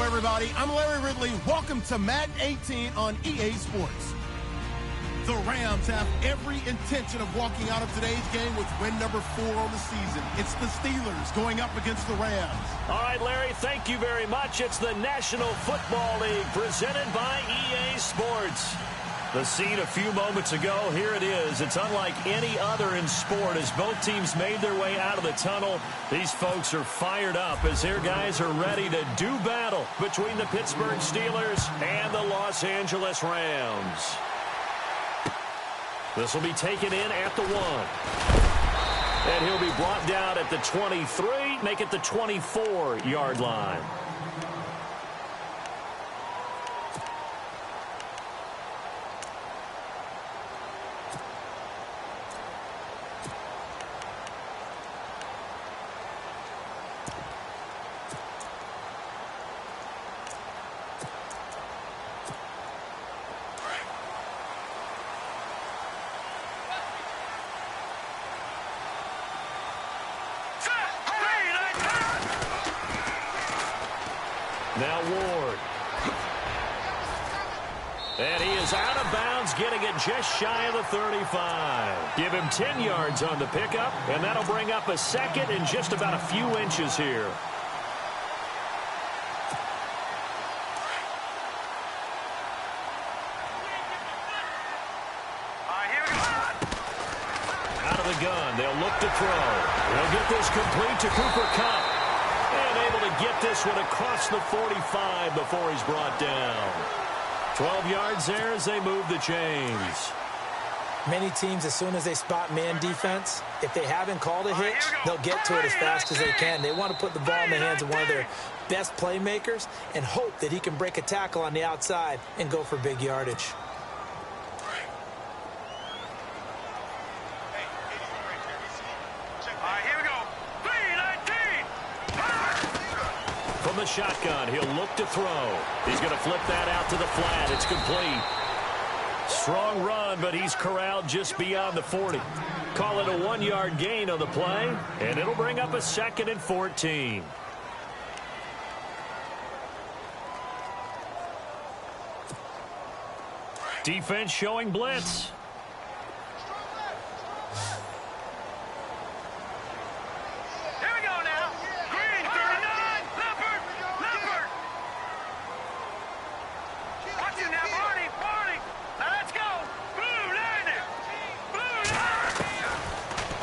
everybody. I'm Larry Ridley. Welcome to Madden 18 on EA Sports. The Rams have every intention of walking out of today's game with win number 4 on the season. It's the Steelers going up against the Rams. All right, Larry, thank you very much. It's the National Football League presented by EA Sports. The scene a few moments ago, here it is. It's unlike any other in sport as both teams made their way out of the tunnel. These folks are fired up as their guys are ready to do battle between the Pittsburgh Steelers and the Los Angeles Rams. This will be taken in at the 1. And he'll be brought down at the 23, make it the 24-yard line. Now Ward. And he is out of bounds, getting it just shy of the 35. Give him 10 yards on the pickup, and that'll bring up a second and just about a few inches here. Out of the gun, they'll look to throw. They'll get this complete to Cooper Kupp. And able to get this one across the 45 before he's brought down. 12 yards there as they move the chains. Many teams, as soon as they spot man defense, if they haven't called a hitch, they'll get to it as fast as they can. They want to put the ball in the hands of one of their best playmakers and hope that he can break a tackle on the outside and go for big yardage. From the shotgun, he'll look to throw. He's going to flip that out to the flat. It's complete. Strong run, but he's corralled just beyond the 40. Call it a 1-yard gain on the play, and it'll bring up a 2nd and 14. Defense showing blitz.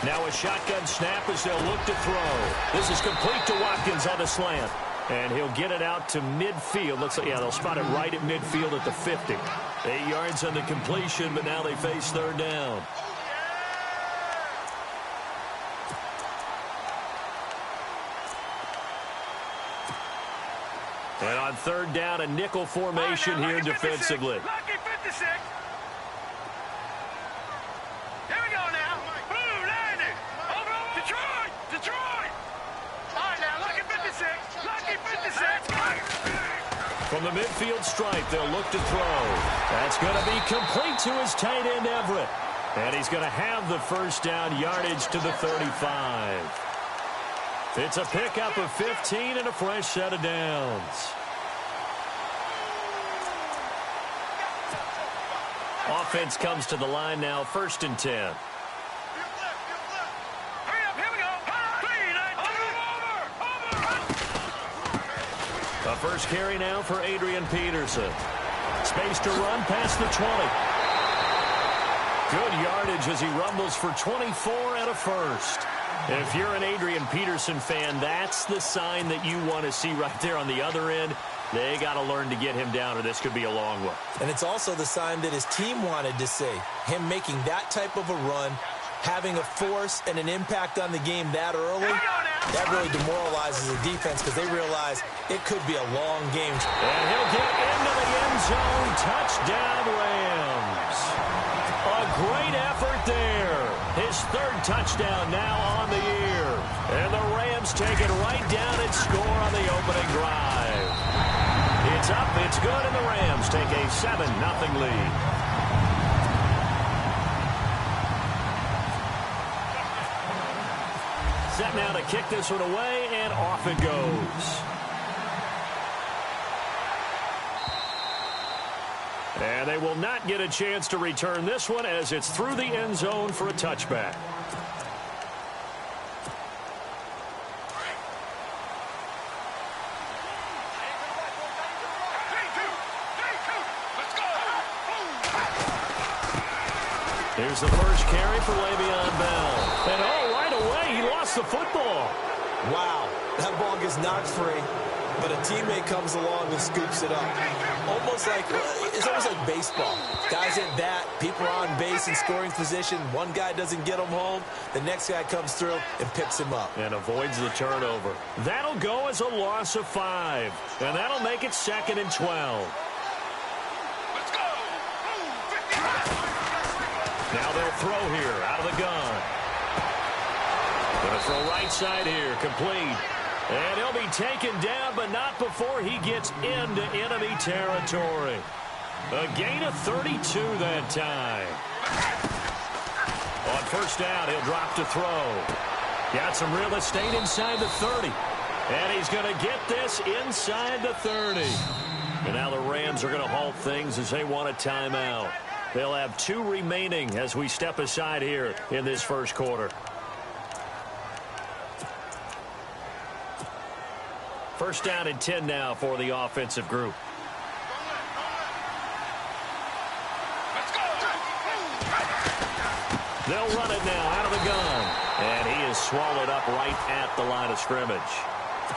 Now a shotgun snap as they'll look to throw. This is complete to Watkins on the slant. And he'll get it out to midfield. Looks like, yeah, they'll spot it right at midfield at the 50. 8 yards on the completion, but now they face 3rd down. And on 3rd down, a nickel formation here defensively. Lucky 56. Here we go now. Blue, landing. Over. Detroit. All right, now, lucky 56. Lucky 56. From the midfield stripe, they'll look to throw. That's going to be complete to his tight end, Everett. And he's going to have the 1st down yardage to the 35. It's a pickup of 15 and a fresh set of downs. Offense comes to the line now, 1st and 10. A first carry now for Adrian Peterson. Space to run past the 20. Good yardage as he rumbles for 24 and a 1st. If you're an Adrian Peterson fan, that's the sign that you want to see right there on the other end. They got to learn to get him down, or this could be a long one. And it's also the sign that his team wanted to see. Him making that type of a run, having a force and an impact on the game that early, that really demoralizes the defense because they realize it could be a long game. And he'll get into the end zone. Touchdown, Rams. A great effort there. His 3rd touchdown now on the year. And the Rams take it right down and score on the opening drive. It's up, it's good, and the Rams take a 7-0 lead. Set now to kick this one away, and off it goes. And they will not get a chance to return this one as it's through the end zone for a touchback. Here's the first carry for Le'Veon Bell. And right away, he lost the football. Wow, that ball gets knocked free, but a teammate comes along and scoops it up. It's almost like baseball. Guys at bat, people are on base in scoring position. One guy doesn't get him home. The next guy comes through and picks him up. And avoids the turnover. That'll go as a loss of 5. And that'll make it 2nd and 12. Now they'll throw here out of the gun. Going to throw right side here, complete. And he'll be taken down, but not before he gets into enemy territory. A gain of 32 that time. On first down, he'll drop to throw. Got some real estate inside the 30. And he's going to get this inside the 30. And now the Rams are going to halt things as they want a timeout. They'll have 2 remaining as we step aside here in this first quarter. First down and 10 now for the offensive group. They'll run it now out of the gun. And he is swallowed up right at the line of scrimmage.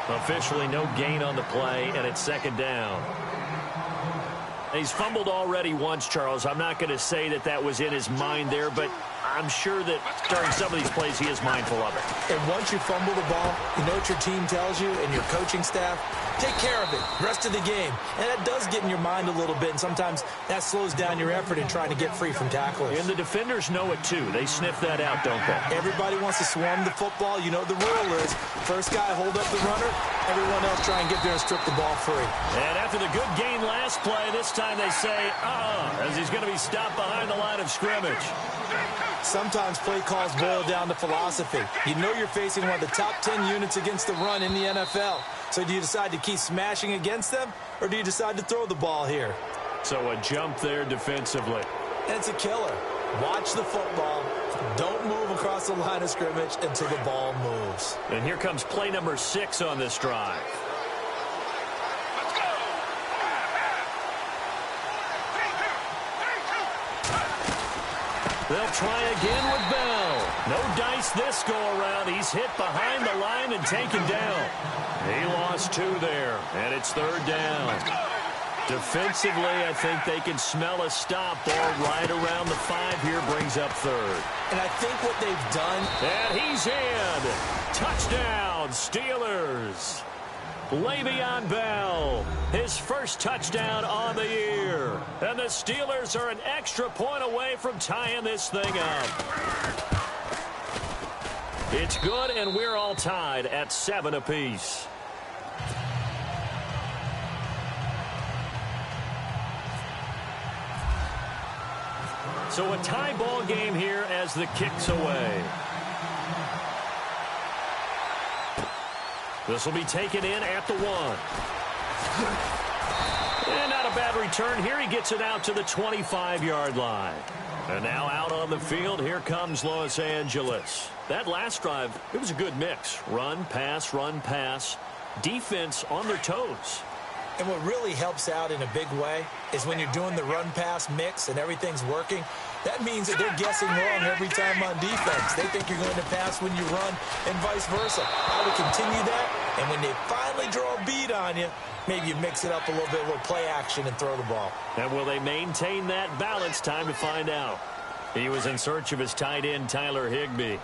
Officially no gain on the play, and it's 2nd down. He's fumbled already once, Charles. I'm not going to say that was in his mind there, but I'm sure that during some of these plays he is mindful of it. And once you fumble the ball, you know what your team tells you and your coaching staff? Take care of it rest of the game. And that does get in your mind a little bit, and sometimes that slows down your effort in trying to get free from tacklers. And the defenders know it too. They sniff that out, don't they? Everybody wants to swarm the football. You know the rule is first guy hold up the runner, everyone else try and get there and strip the ball free. And after the good gain last play, this time they say, as he's going to be stopped behind the line of scrimmage. Sometimes play calls boil down to philosophy. You know you're facing one of the top 10 units against the run in the NFL. So do you decide to keep smashing against them, or do you decide to throw the ball here? So a jump there defensively. And it's a killer. Watch the football. Don't move across the line of scrimmage until the ball moves. And here comes play number 6 on this drive. They'll try again with Bell. No dice this go-around. He's hit behind the line and taken down. He lost 2 there, and it's 3rd down. Defensively, I think they can smell a stop ball right around the 5 here, brings up 3rd. And I think what they've done... And he's in. Touchdown, Steelers. Le'Veon Bell, his first touchdown on the year. And the Steelers are an extra point away from tying this thing up. It's good, and we're all tied at 7 apiece. So a tie ball game here as the kick's away. This will be taken in at the 1. And not a bad return here. He gets it out to the 25-yard line. And now out on the field, here comes Los Angeles. That last drive, it was a good mix. Run, pass, defense on their toes. And what really helps out in a big way is when you're doing the run-pass mix and everything's working, that means that they're guessing wrong every time on defense. They think you're going to pass when you run and vice versa. I would continue that, and when they finally draw a beat on you, maybe you mix it up a little bit, a little play action, and throw the ball. And will they maintain that balance? Time to find out. He was in search of his tight end, Tyler Higbee.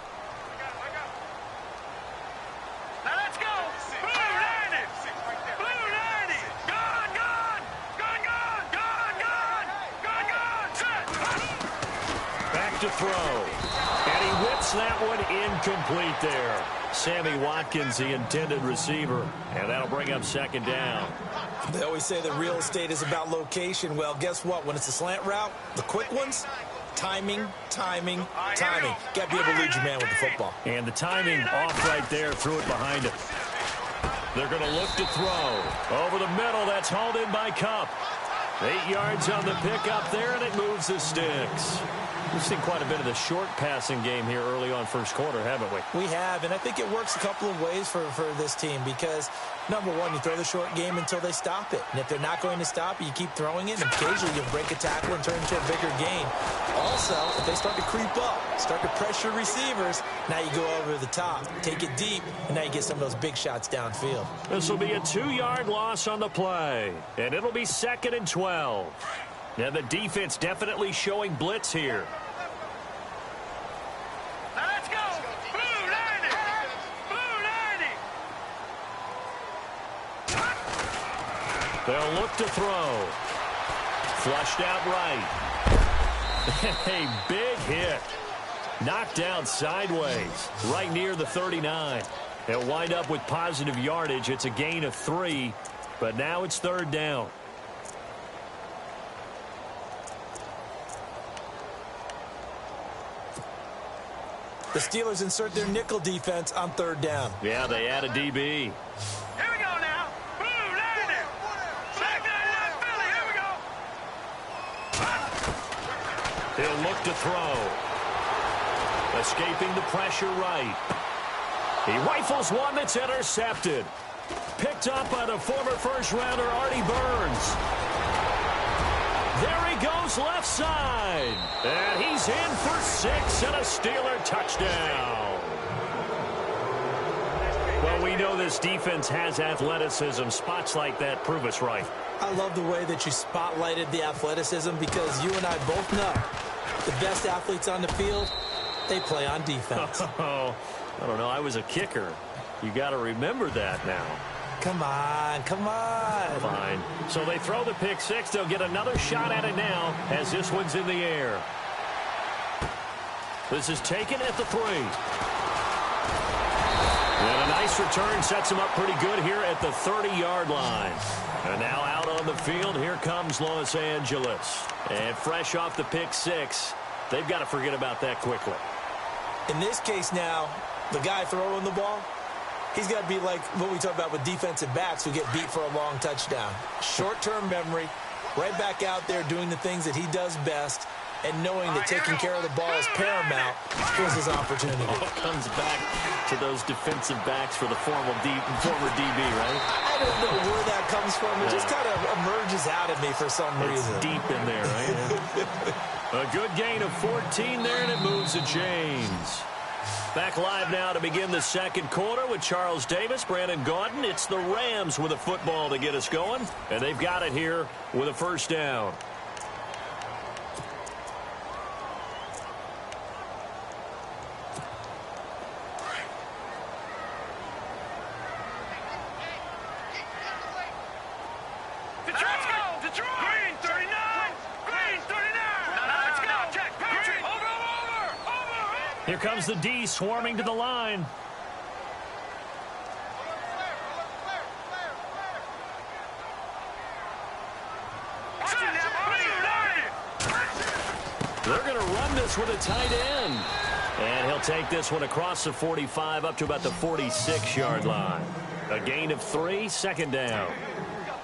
To throw. And he whips that one incomplete there. Sammy Watkins, the intended receiver. And that'll bring up 2nd down. They always say that real estate is about location. Well, guess what? When it's a slant route, the quick ones, timing. Got to be able to lead your man with the football. And the timing off right there. Threw it behind him. They're going to look to throw. Over the middle. That's hauled in by Kupp. 8 yards on the pickup there, and it moves the sticks. We've seen quite a bit of the short passing game here early on first quarter, haven't we? We have, and I think it works a couple of ways for this team because, number one, you throw the short game until they stop it. And if they're not going to stop it, you keep throwing it, and occasionally you'll break a tackle and turn into a bigger gain. Also, if they start to creep up, start to pressure receivers, now you go over the top, take it deep, and now you get some of those big shots downfield. This will be a 2-yard loss on the play, and it'll be 2nd and 12. Now the defense definitely showing blitz here. Now let's go. Blue 90. Blue 90. They'll look to throw. Flushed out right. A big hit. Knocked down sideways, right near the 39. They'll wind up with positive yardage. It's a gain of 3, but now it's 3rd down. The Steelers insert their nickel defense on 3rd down. Yeah, they add a DB. Here we go now. Blue 90. Black 99 Philly. Here we go. He'll look to throw. Escaping the pressure right. He rifles one that's intercepted. Picked up by the former first-rounder Artie Burns. There he goes left side. And he's in for 6 and a Steeler touchdown. Well, we know this defense has athleticism. Spots like that prove us right. I love the way that you spotlighted the athleticism because you and I both know the best athletes on the field, they play on defense. Oh, I don't know. I was a kicker. You got to remember that now. Come on, come on. Fine. So they throw the pick 6. They'll get another shot at it now as this one's in the air. This is taken at the 3. And a nice return sets him up pretty good here at the 30-yard line. And now out on the field, here comes Los Angeles. And fresh off the pick 6, they've got to forget about that quickly. In this case now, the guy throwing the ball, he's got to be like what we talk about with defensive backs who get beat for a long touchdown. Short-term memory, right back out there doing the things that he does best, and knowing that taking care of the ball is paramount. Here's his opportunity. Oh, comes back to those defensive backs for the former DB, right? I don't know where that comes from. It just kind of emerges out of me for some reason. It's deep in there, right? A good gain of 14 there, and it moves the chains. Back live now to begin the second quarter with Charles Davis, Brandon Gaudin. It's the Rams with a football to get us going, and they've got it here with a first down. Here comes the D swarming to the line. They're going to run this with a tight end. And he'll take this one across the 45 up to about the 46-yard line. A gain of 3, 2nd down.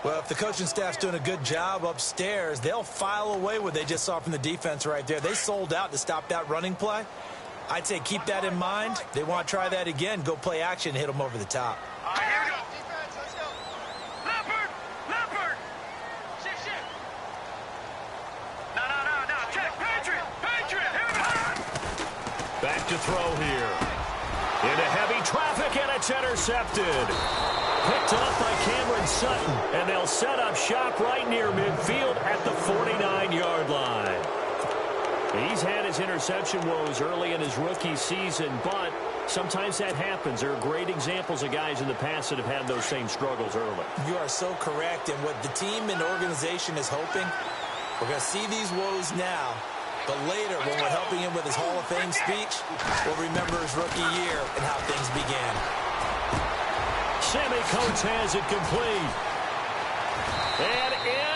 Well, if the coaching staff's doing a good job upstairs, they'll file away what they just saw from the defense right there. They sold out to stop that running play. I'd say keep that in mind. They want to try that again. Go play action, hit them over the top. All right, here we go. Defense, let's go. Leopard! Leopard! Shift. No. Check. Patriot! Here we go. Back to throw here. Into heavy traffic, and it's intercepted. Picked up by Cameron Sutton, and they'll set up shop right near midfield at the 49-yard line. He's had his interception woes early in his rookie season, but sometimes that happens. There are great examples of guys in the past that have had those same struggles early. You are so correct, and what the team and organization is hoping, we're going to see these woes now, but later when we're helping him with his Hall of Fame speech, we'll remember his rookie year and how things began. Sammy Coates has it complete. And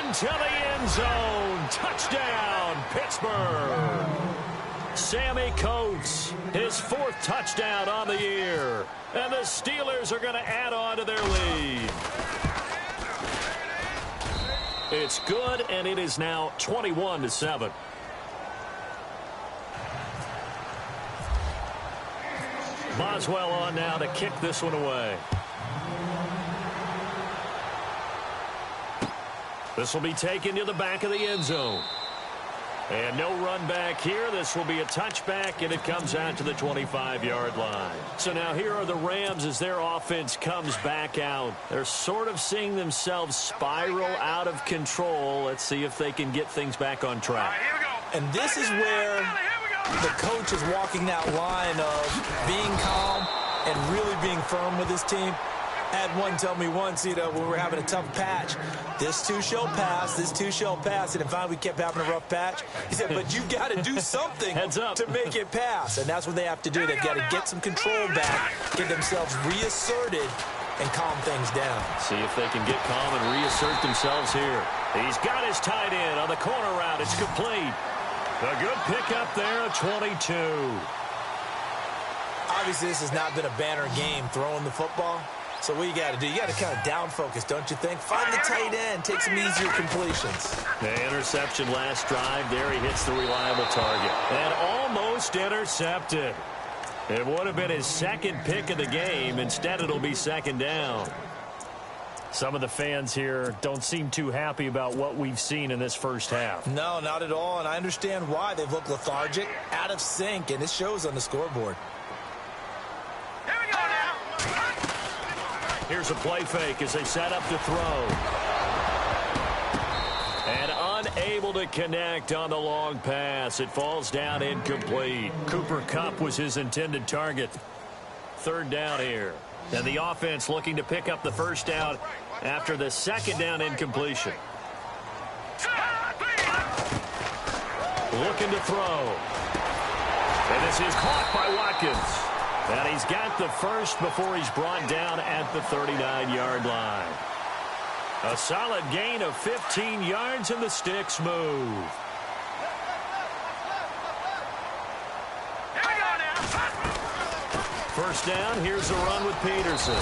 into the end zone. Touchdown, Pittsburgh. Sammy Coates, his 4th touchdown on the year. And the Steelers are going to add on to their lead. It's good, and it is now 21-7. Boswell on now to kick this one away. This will be taken to the back of the end zone. And no run back here. This will be a touchback, and it comes out to the 25-yard line. So now here are the Rams as their offense comes back out. They're sort of seeing themselves spiral out of control. Let's see if they can get things back on track. And this is where the coach is walking that line of being calm and really being firm with his team. I had one tell me once, when we were having a tough patch, this too shall pass, this too shall pass. And finally we kept having a rough patch. He said, but you got to do something to make it pass. And that's what they have to do. They've got to get some control back, get themselves reasserted, and calm things down. See if they can get calm and reassert themselves here. He's got his tight end on the corner route. It's complete. A good pickup there at 22. Obviously, this has not been a banner game throwing the football. So what you got to do, you got to kind of down focus, don't you think? Find the tight end, take some easier completions. The interception last drive. There he hits the reliable target. And almost intercepted. It would have been his second pick of the game. Instead, it'll be second down. Some of the fans here don't seem too happy about what we've seen in this first half. No, not at all, and I understand why. They've looked lethargic, out of sync, and it shows on the scoreboard. Here we go now. Here's a play fake as they set up to throw. And unable to connect on the long pass. It falls down incomplete. Cooper Kupp was his intended target. Third down here. And the offense looking to pick up the first down after the second down incompletion. Looking to throw. And this is caught by Watkins. And he's got the first before he's brought down at the 39-yard line. A solid gain of 15 yards, and the sticks move. First down, here's a run with Peterson.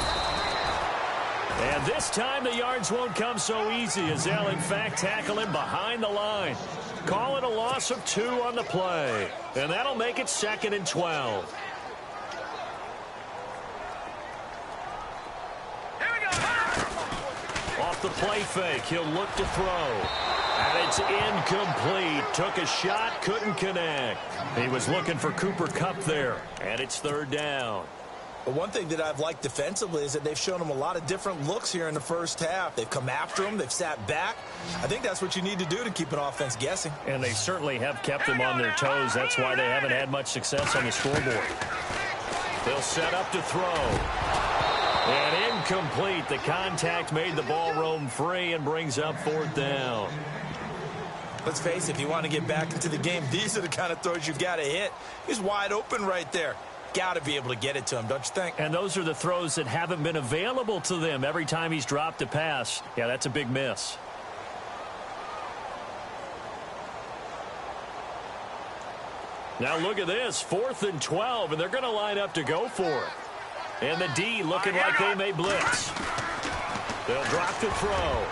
And this time the yards won't come so easy as they'll in fact tackle him behind the line. Call it a loss of 2 on the play. And that'll make it 2nd and 12. Off the play fake, he'll look to throw. And it's incomplete. Took a shot, couldn't connect. He was looking for Cooper Kupp there. And it's third down. But one thing that I've liked defensively is that they've shown him a lot of different looks here in the first half. They've come after him. They've sat back. I think that's what you need to do to keep an offense guessing. And they certainly have kept them on their toes. That's why they haven't had much success on the scoreboard. They'll set up to throw. And incomplete. The contact made the ball roam free and brings up fourth down. Let's face it, if you want to get back into the game, these are the kind of throws you've got to hit. He's wide open right there. Got to be able to get it to him, don't you think? And those are the throws that haven't been available to them every time he's dropped a pass. Yeah, that's a big miss. Now look at this, 4th and 12, and they're going to line up to go for it. And the D looking like they may blitz. They'll drop to throw.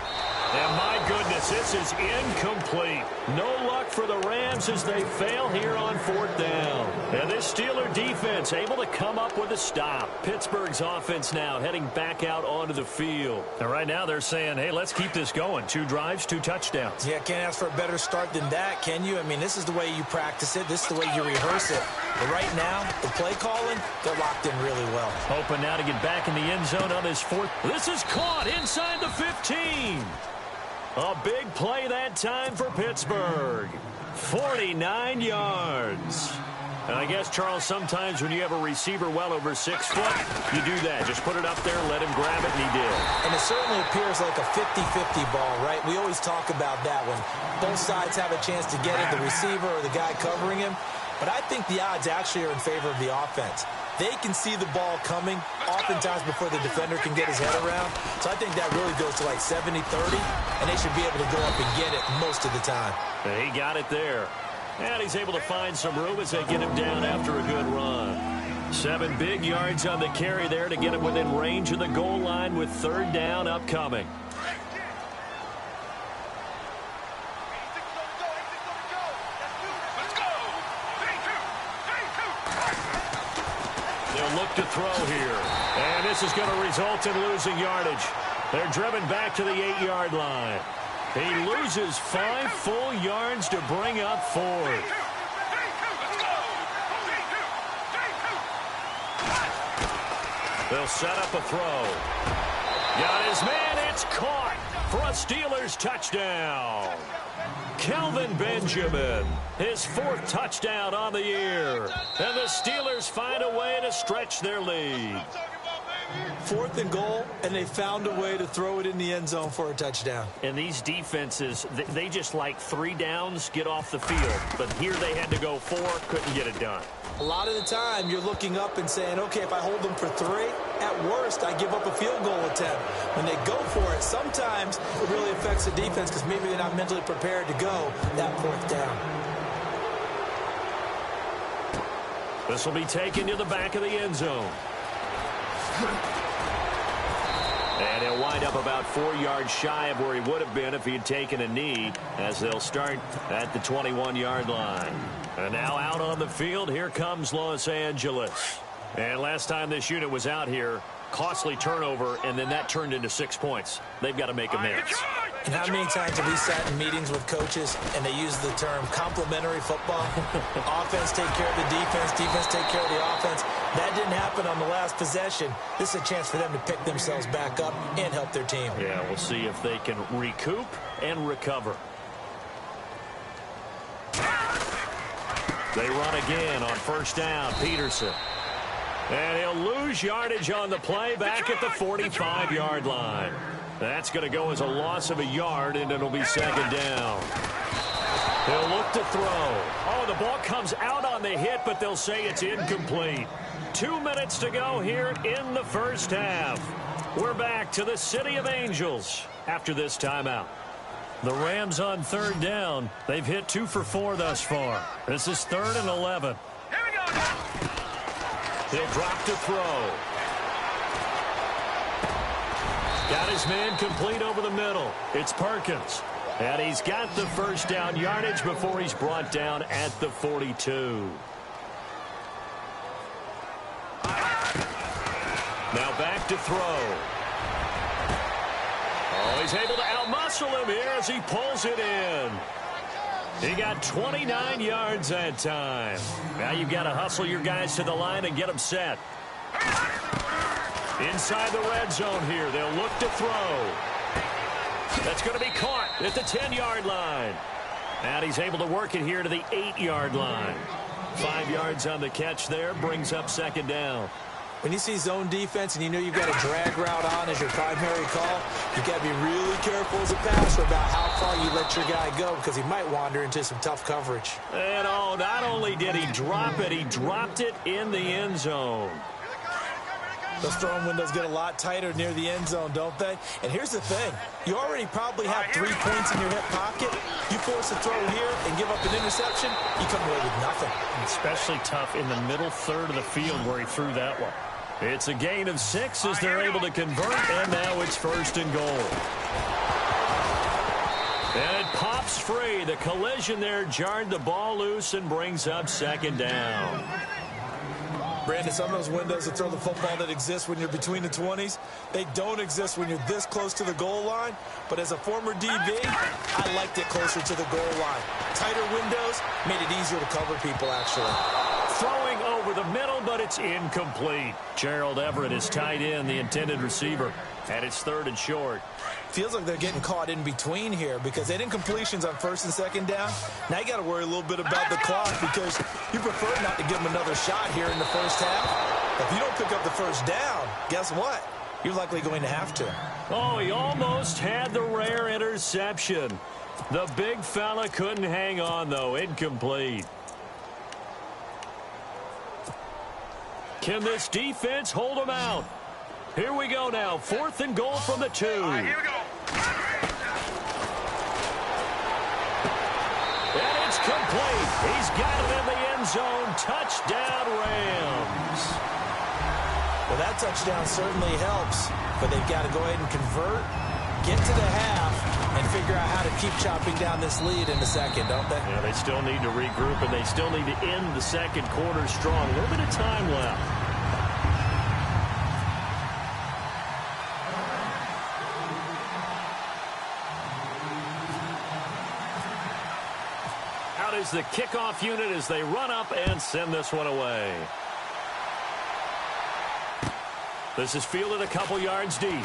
And my goodness, this is incomplete. No luck for the Rams as they fail here on 4th down. And this Steeler defense able to come up with a stop. Pittsburgh's offense now heading back out onto the field. And right now they're saying, hey, let's keep this going. 2 drives, 2 touchdowns. Yeah, can't ask for a better start than that, can you? I mean, this is the way you practice it. This is the way you rehearse it. But right now, the play calling, they're locked in really well. Hoping now to get back in the end zone on this 4th. This is caught inside the 15. A big play that time for Pittsburgh. 49 yards. And I guess, Charles, sometimes when you have a receiver well over 6 foot, you do that. Just put it up there, let him grab it, and he did. And it certainly appears like a 50-50 ball, right? We always talk about that when both sides have a chance to get it, the receiver or the guy covering him. But I think the odds actually are in favor of the offense. They can see the ball coming oftentimes before the defender can get his head around. So I think that really goes to like 70-30, and they should be able to go up and get it most of the time. And he got it there. And he's able to find some room as they get him down after a good run. 7 big yards on the carry there to get him within range of the goal line with 3rd down upcoming. They'll look to throw here. And this is going to result in losing yardage. They're driven back to the 8-yard line. He loses 5 full yards to bring up 4. They'll set up a throw. Got his man. It's caught for a Steelers touchdown. Kelvin Benjamin, his 4th touchdown on the year. And the Steelers find a way to stretch their lead. 4th and goal, and they found a way to throw it in the end zone for a touchdown. And these defenses, they just like 3 downs, get off the field. But here they had to go 4, couldn't get it done. A lot of the time, you're looking up and saying, okay, if I hold them for 3, at worst, I give up a field goal attempt. When they go for it, sometimes it really affects the defense because maybe they're not mentally prepared to go that 4th down. This will be taken to the back of the end zone. And he'll wind up about 4 yards shy of where he would have been if he had taken a knee, as they'll start at the 21-yard line. And now out on the field, here comes Los Angeles. And last time this unit was out here, costly turnover, and then that turned into 6 points. They've got to make amends. And how many times have we sat in meetings with coaches and they use the term complementary football? Offense take care of the defense, defense take care of the offense. That didn't happen on the last possession. This is a chance for them to pick themselves back up and help their team. Yeah, we'll see if they can recoup and recover. They run again on 1st down. Peterson. And he'll lose yardage on the play back at the 45-yard line. That's going to go as a loss of a yard, and it'll be 2nd down. He'll look to throw. Oh, the ball comes out on the hit, but they'll say it's incomplete. 2 minutes to go here in the first half. We're back to the City of Angels after this timeout. The Rams on 3rd down. They've hit 2 for 4 thus far. This is 3rd and 11. Here we go now. He'll drop to throw. Got his man complete over the middle. It's Perkins. And he's got the 1st down yardage before he's brought down at the 42. Now back to throw. Oh, he's able to outmuscle him here as he pulls it in. He got 29 yards that time. Now you've got to hustle your guys to the line and get them set. Inside the red zone here, they'll look to throw. That's going to be caught at the 10-yard line. And he's able to work it here to the 8-yard line. 5 yards on the catch there, brings up 2nd down. When you see zone defense and you know you've got a drag route on as your primary call, you've got to be really careful as a passer about how far you let your guy go because he might wander into some tough coverage. And oh, not only did he drop it, he dropped it in the end zone. Those throwing windows get a lot tighter near the end zone, don't they? And here's the thing. You already probably have 3 points in your hip pocket. You force a throw here and give up an interception, you come away with nothing. Especially tough in the middle 3rd of the field where he threw that one. It's a gain of 6 as they're able to convert, and now it's 1st and goal. And it pops free. The collision there jarred the ball loose and brings up 2nd down. Brandon, some of those windows that throw the football that exist when you're between the 20s, they don't exist when you're this close to the goal line. But as a former DB, I liked it closer to the goal line. Tighter windows made it easier to cover people, actually. Throwing over the middle, but it's incomplete. Gerald Everett is tied in, the intended receiver. And it's 3rd and short. Feels like they're getting caught in between here because they did incompletions on 1st and 2nd down. Now you got to worry a little bit about the clock because you prefer not to give them another shot here in the first half. If you don't pick up the 1st down, guess what? You're likely going to have to. Oh, he almost had the rare interception. The big fella couldn't hang on, though. Incomplete. Can this defense hold him out? Here we go now. 4th and goal from the 2. Here we go. And it's complete. He's got it in the end zone. Touchdown, Rams. Well, that touchdown certainly helps, but they've got to go ahead and convert, get to the half, and figure out how to keep chopping down this lead in the 2nd, don't they? Yeah, they still need to regroup, and they still need to end the 2nd quarter strong. A little bit of time left. is the kickoff unit as they run up and send this one away. This is fielded a couple yards deep.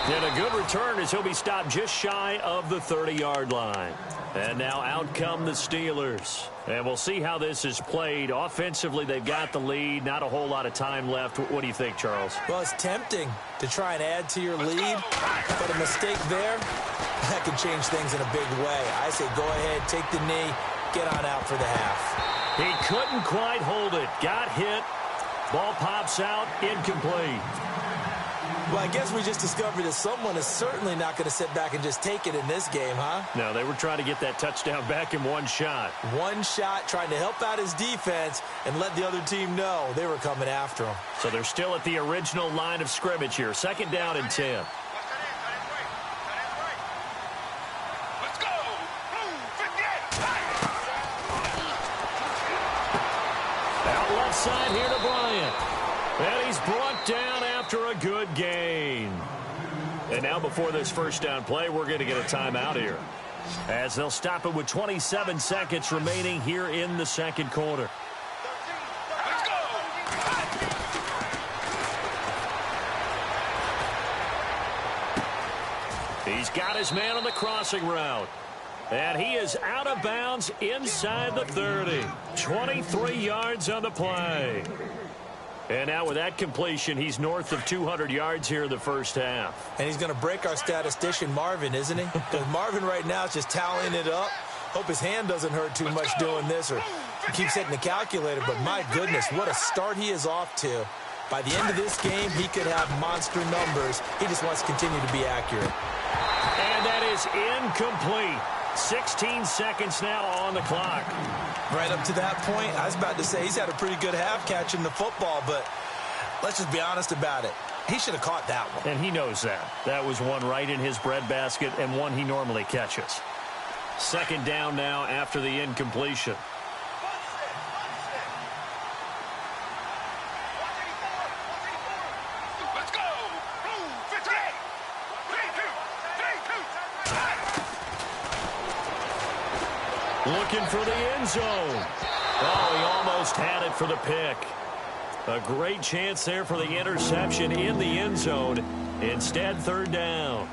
And a good return as he'll be stopped just shy of the 30-yard line. And now out come the Steelers. And we'll see how this is played. Offensively, they've got the lead. Not a whole lot of time left. What do you think, Charles? Well, it's tempting to try and add to your lead, but a mistake there, that can change things in a big way. I say go ahead, take the knee, get on out for the half. He couldn't quite hold it. Got hit. Ball pops out, incomplete. Well, I guess we just discovered that someone is certainly not going to sit back and just take it in this game, huh? No, they were trying to get that touchdown back in one shot. One shot, trying to help out his defense and let the other team know they were coming after him. So they're still at the original line of scrimmage here. 2nd down and 10. Let's go. 58. Out left side here to Bryant. And he's brought down after a good gain. And now before this first down play, we're going to get a timeout here, as they'll stop it with 27 seconds remaining here in the second quarter. Let's go. He's got his man on the crossing route. And he is out of bounds inside the 30. 23 yards on the play. And now with that completion, he's north of 200 yards here in the first half. And he's going to break our statistician, Marvin, isn't he? Because Marvin right now is just tallying it up. Hope his hand doesn't hurt too much doing this, or he keeps hitting the calculator. But my goodness, what a start he is off to. By the end of this game, he could have monster numbers. He just wants to continue to be accurate. And that is incomplete. 16 seconds now on the clock. Right up to that point, I was about to say he's had a pretty good half catching the football, but let's just be honest about it. He should have caught that one. And he knows that. That was one right in his breadbasket and one he normally catches. 2nd down now after the incompletion. Let's go. 58. 3-2. Looking for the end zone. Oh, he almost had it for the pick. A great chance there for the interception in the end zone. Instead, 3rd down.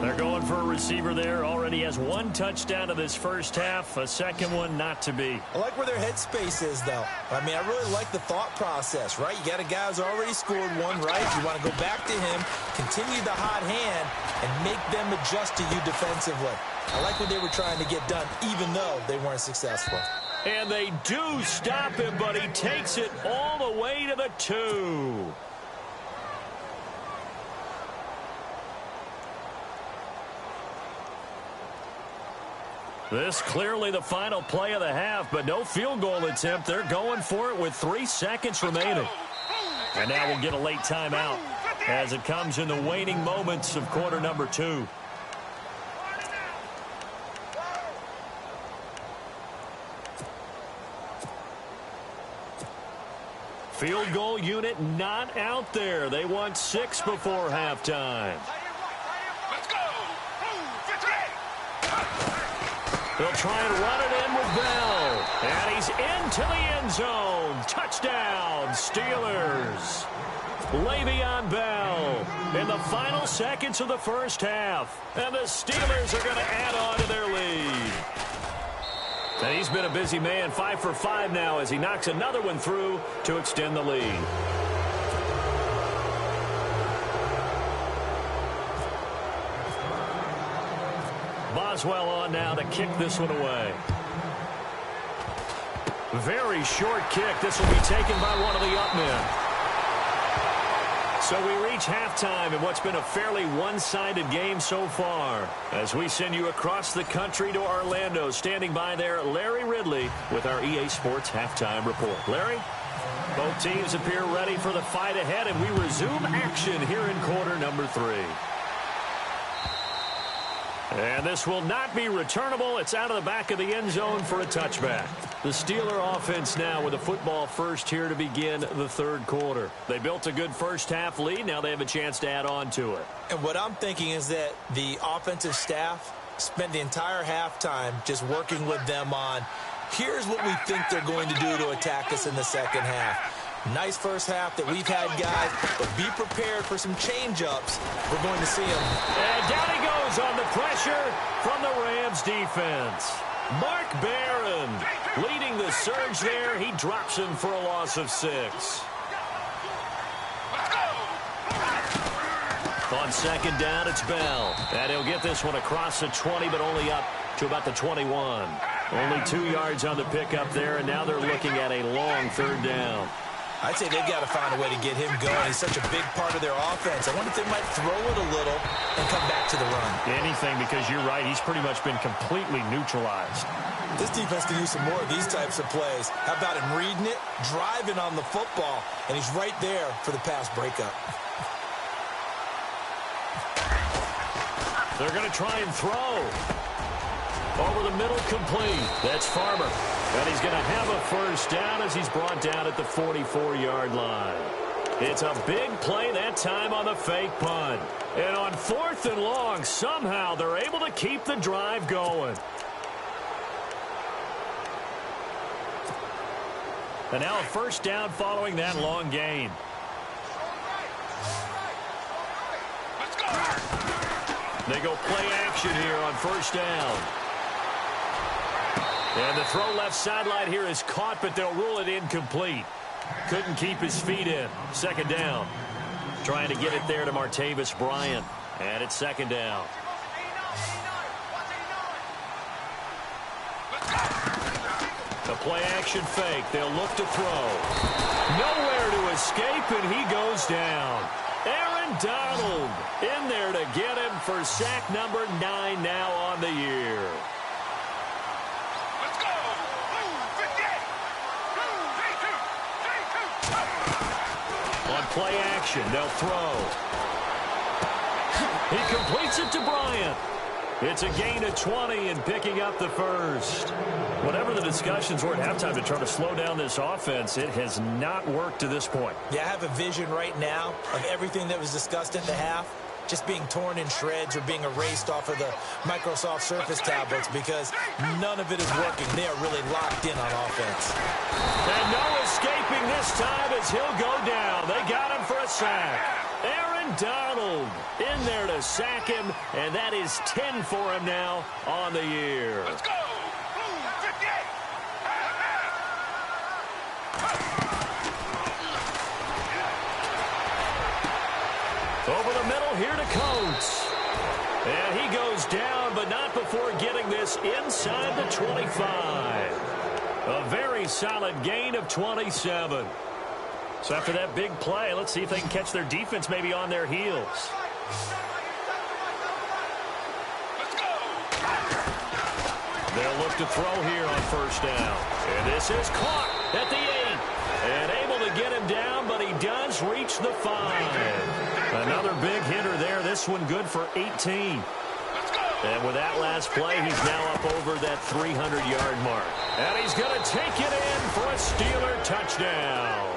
They're going for a receiver there. Already has 1 touchdown of this first half. A second one not to be. I like where their headspace is, though. I mean, I really like the thought process, right? You got a guy who's already scored one, right? You want to go back to him, continue the hot hand, and make them adjust to you defensively. I like what they were trying to get done, even though they weren't successful. And they do stop him, but he takes it all the way to the 2. This clearly the final play of the half, but no field goal attempt. They're going for it with 3 seconds remaining. And now we'll get a late timeout as it comes in the waning moments of quarter number 2. Field goal unit not out there. They want 6 before halftime. Let's go. 58. They'll try and run it in with Bell. And he's into the end zone. Touchdown, Steelers. Le'Veon Bell in the final seconds of the first half. And the Steelers are going to add on to their lead. And he's been a busy man, 5 for 5 now as he knocks another one through to extend the lead. Boswell on now to kick this one away. Very short kick. This will be taken by one of the up men. So we reach halftime in what's been a fairly one-sided game so far. As we send you across the country to Orlando, standing by there, Larry Ridley with our EA Sports Halftime Report. Larry? Both teams appear ready for the fight ahead, and we resume action here in quarter number 3. And this will not be returnable. It's out of the back of the end zone for a touchback. The Steeler offense now with a football first here to begin the third quarter. They built a good first half lead. Now they have a chance to add on to it. And what I'm thinking is that the offensive staff spent the entire halftime just working with them on, here's what we think they're going to do to attack us in the second half. Nice first half that we've had, guys, but be prepared for some change-ups. We're going to see them. And down he goes on the pressure from the Rams defense. Mark Barron leading the surge there. He drops him for a loss of 6. On second down, it's Bell. And he'll get this one across the 20, but only up to about the 21. Only 2 yards on the pickup there, and now they're looking at a long third down. I'd say they've got to find a way to get him going. He's such a big part of their offense. I wonder if they might throw it a little and come back to the run. Anything, because you're right. He's pretty much been completely neutralized. This defense can use some more of these types of plays. How about him reading it, driving on the football, and he's right there for the pass breakup. They're going to try and throw. Over the middle, complete. That's Farmer. And he's going to have a first down as he's brought down at the 44-yard line. It's a big play that time on the fake punt. And on 4th and long, somehow they're able to keep the drive going. And now a first down following that long gain. They go play action here on first down. And the throw left sideline here is caught, but they'll rule it incomplete. Couldn't keep his feet in. Second down. Trying to get it there to Martavis Bryant. And it's second down. The play action fake. They'll look to throw. Nowhere to escape, and he goes down. Aaron Donald in there to get him for sack number 9 now on the year. On play action, they'll throw. He completes it to Bryant. It's a gain of 20 and picking up the first. Whatever the discussions were at halftime to try to slow down this offense, it has not worked to this point. Yeah, I have a vision right now of everything that was discussed at the half just being torn in shreds or being erased off of the Microsoft Surface tablets because none of it is working. They are really locked in on offense. And no escaping this time as he'll go down. They got him for a sack. Aaron Donald in there to sack him, and that is 10 for him now on the year. Let's go! Over the middle here to Coates. And he goes down, but not before getting this inside the 25. A very solid gain of 27. So after that big play, let's see if they can catch their defense maybe on their heels. They'll look to throw here on first down. And this is caught at the 8. And able to get him down, but he does reach the 5. Another big hitter there. This one good for 18. And with that last play, he's now up over that 300-yard mark. And he's going to take it in for a Steeler touchdown.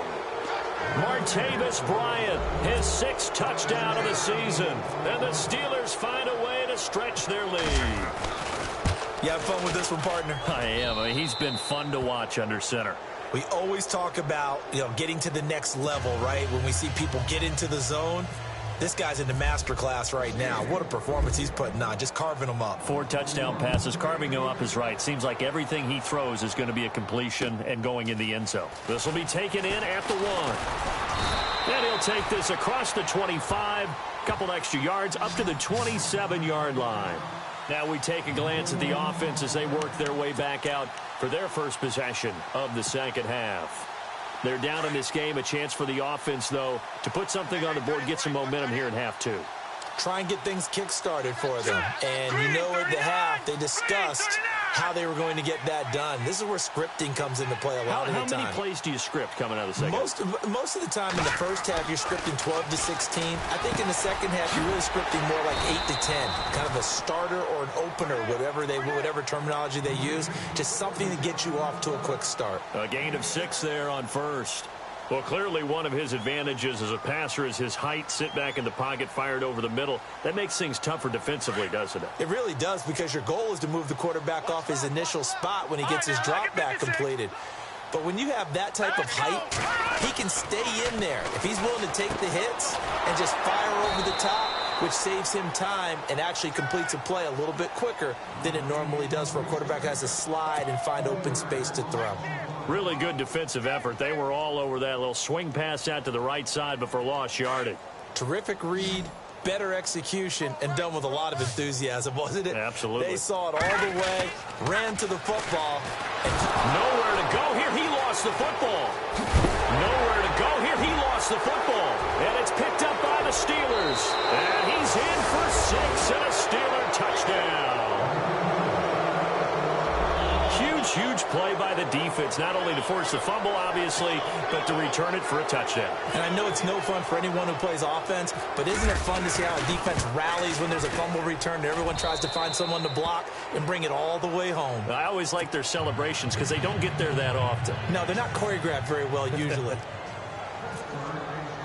Martavis Bryant, his 6th touchdown of the season. And the Steelers find a way to stretch their lead. You have fun with this one, partner? I am. I mean, he's been fun to watch under center. We always talk about, getting to the next level, right? When we see people get into the zone, this guy's in the master class right now. What a performance he's putting on, just carving them up. 4 touchdown passes. Carving him up is right. Seems like everything he throws is going to be a completion and going in the end zone. This will be taken in at the 1. And he'll take this across the 25, a couple extra yards, up to the 27-yard line. Now we take a glance at the offense as they work their way back out for their first possession of the second half. They're down in this game. A chance for the offense, though, to put something on the board, get some momentum here in half 2. Try and get things kick-started for them. And at the half, they discussed how they were going to get that done. This is where scripting comes into play a lot of the time. How many plays do you script coming out of the second? Most of the time in the first half, you're scripting 12 to 16. I think in the second half, you're really scripting more like 8 to 10. Kind of a starter or an opener, whatever terminology they use. Just something to get you off to a quick start. A gain of 6 there on first. Well, clearly one of his advantages as a passer is his height. Sit back in the pocket, fired over the middle. That makes things tougher defensively, doesn't it? It really does, because your goal is to move the quarterback off his initial spot when he gets his drop back completed. But when you have that type of height, he can stay in there if he's willing to take the hits and just fire over the top, which saves him time and actually completes a play a little bit quicker than it normally does for a quarterback who has to slide and find open space to throw. Really good defensive effort. They were all over that little swing pass out to the right side, but for lost yardage. Terrific read, better execution, and done with a lot of enthusiasm, wasn't it? Absolutely. They saw it all the way, ran to the football. Nowhere to go here. He lost the football. Nowhere to go here. He lost the football. And it's picked up by the Steelers. And he's in for 6 and a Steeler touchdown. Huge play by the defense, not only to force the fumble, obviously, but to return it for a touchdown. And I know it's no fun for anyone who plays offense, but isn't it fun to see how a defense rallies when there's a fumble return and everyone tries to find someone to block and bring it all the way home? I always like their celebrations because they don't get there that often. No, they're not choreographed very well usually.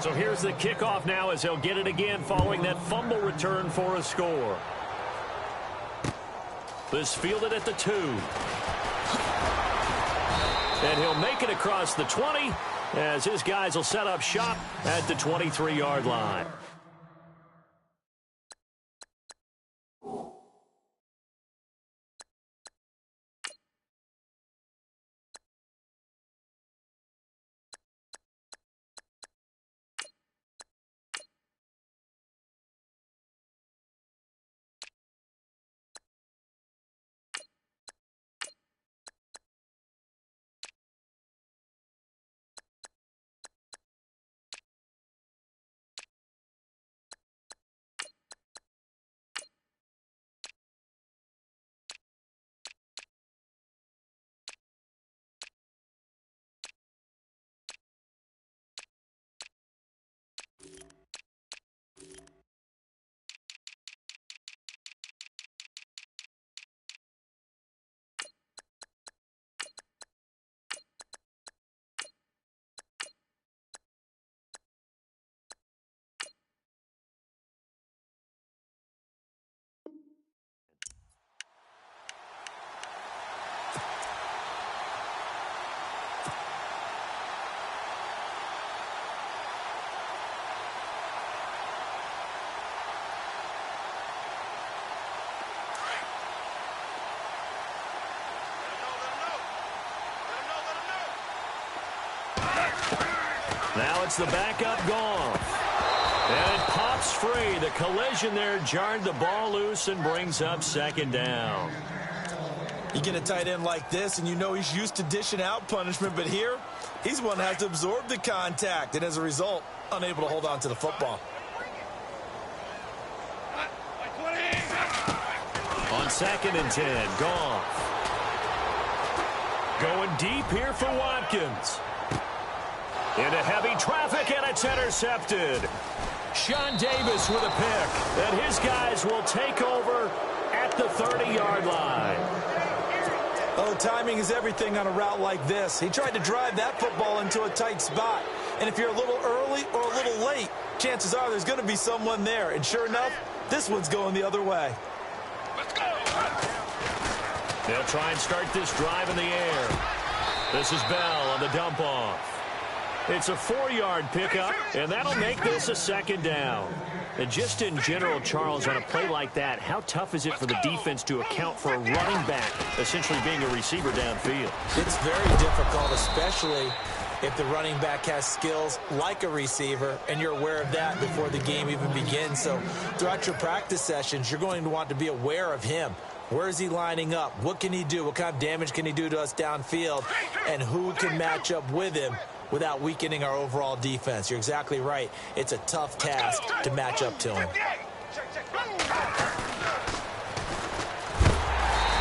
So here's the kickoff now as he'll get it again following that fumble return for a score. This fielded at the 2. And he'll make it across the 20 as his guys will set up shop at the 23-yard line. Now it's the backup gone. And it pops free. The collision there jarred the ball loose and brings up 2nd down. You get a tight end like this, and you know he's used to dishing out punishment, but here, he's one that has to absorb the contact, and as a result, unable to hold on to the football. On 2nd and 10, Goff. Going deep here for Watkins. Into heavy traffic, and it's intercepted. Sean Davis with a pick. And his guys will take over at the 30-yard line. Oh, timing is everything on a route like this. He tried to drive that football into a tight spot. And if you're a little early or a little late, chances are there's going to be someone there. And sure enough, this one's going the other way. Let's go. They'll try and start this drive in the air. This is Bell on the dump off. It's a 4-yard pickup, and that'll make this a 2nd down. And just in general, Charles, on a play like that, how tough is it for the defense to account for a running back essentially being a receiver downfield? It's very difficult, especially if the running back has skills like a receiver, and you're aware of that before the game even begins. So throughout your practice sessions, you're going to want to be aware of him. Where is he lining up? What can he do? What kind of damage can he do to us downfield? And who can match up with him without weakening our overall defense? You're exactly right. It's a tough task to match up to him.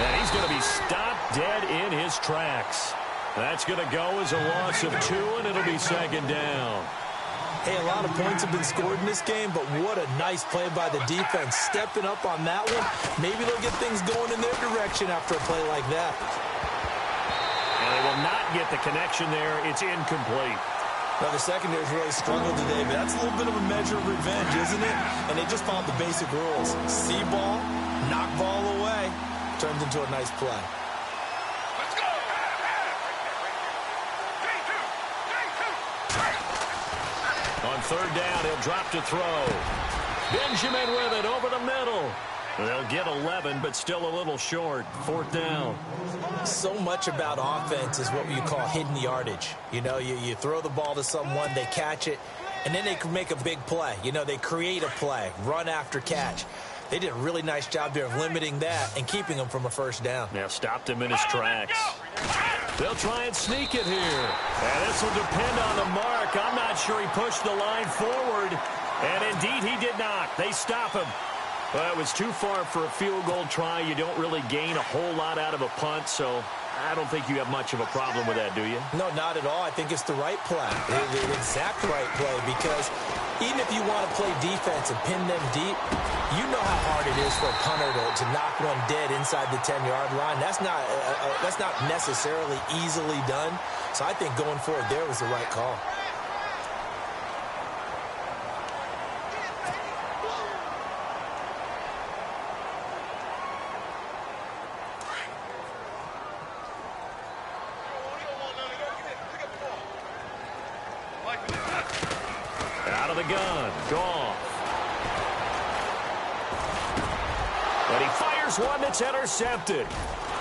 And he's going to be stopped dead in his tracks. That's going to go as a loss of 2, and it'll be 2nd down. Hey, a lot of points have been scored in this game, but what a nice play by the defense. Stepping up on that one, maybe they'll get things going in their direction after a play like that. And they will not get the connection there. It's incomplete. Well, the secondary's really struggled today, but that's a little bit of a measure of revenge, isn't it? And they just followed the basic rules. See ball, knock ball away, turns into a nice play. Let's go! 3-2! On third down, he'll drop to throw. Benjamin with it over the middle. They'll get 11, but still a little short. Fourth down. So much about offense is what you call hidden yardage. You know, you throw the ball to someone, they catch it, and then they can make a big play. You know, they create a play, run after catch. They did a really nice job there of limiting that and keeping him from a first down. Now stopped him in his tracks. They'll try and sneak it here. And this will depend on the mark. I'm not sure he pushed the line forward. And indeed, he did not. They stop him. Well, it was too far for a field goal try. You don't really gain a whole lot out of a punt, so I don't think you have much of a problem with that, do you? No, not at all. I think it's the right play, the exact right play, because even if you want to play defense and pin them deep, you know how hard it is for a punter to knock one dead inside the 10-yard line. That's not necessarily easily done. So I think going forward there was the right call. Out of the gun. Goff. And he fires one that's intercepted.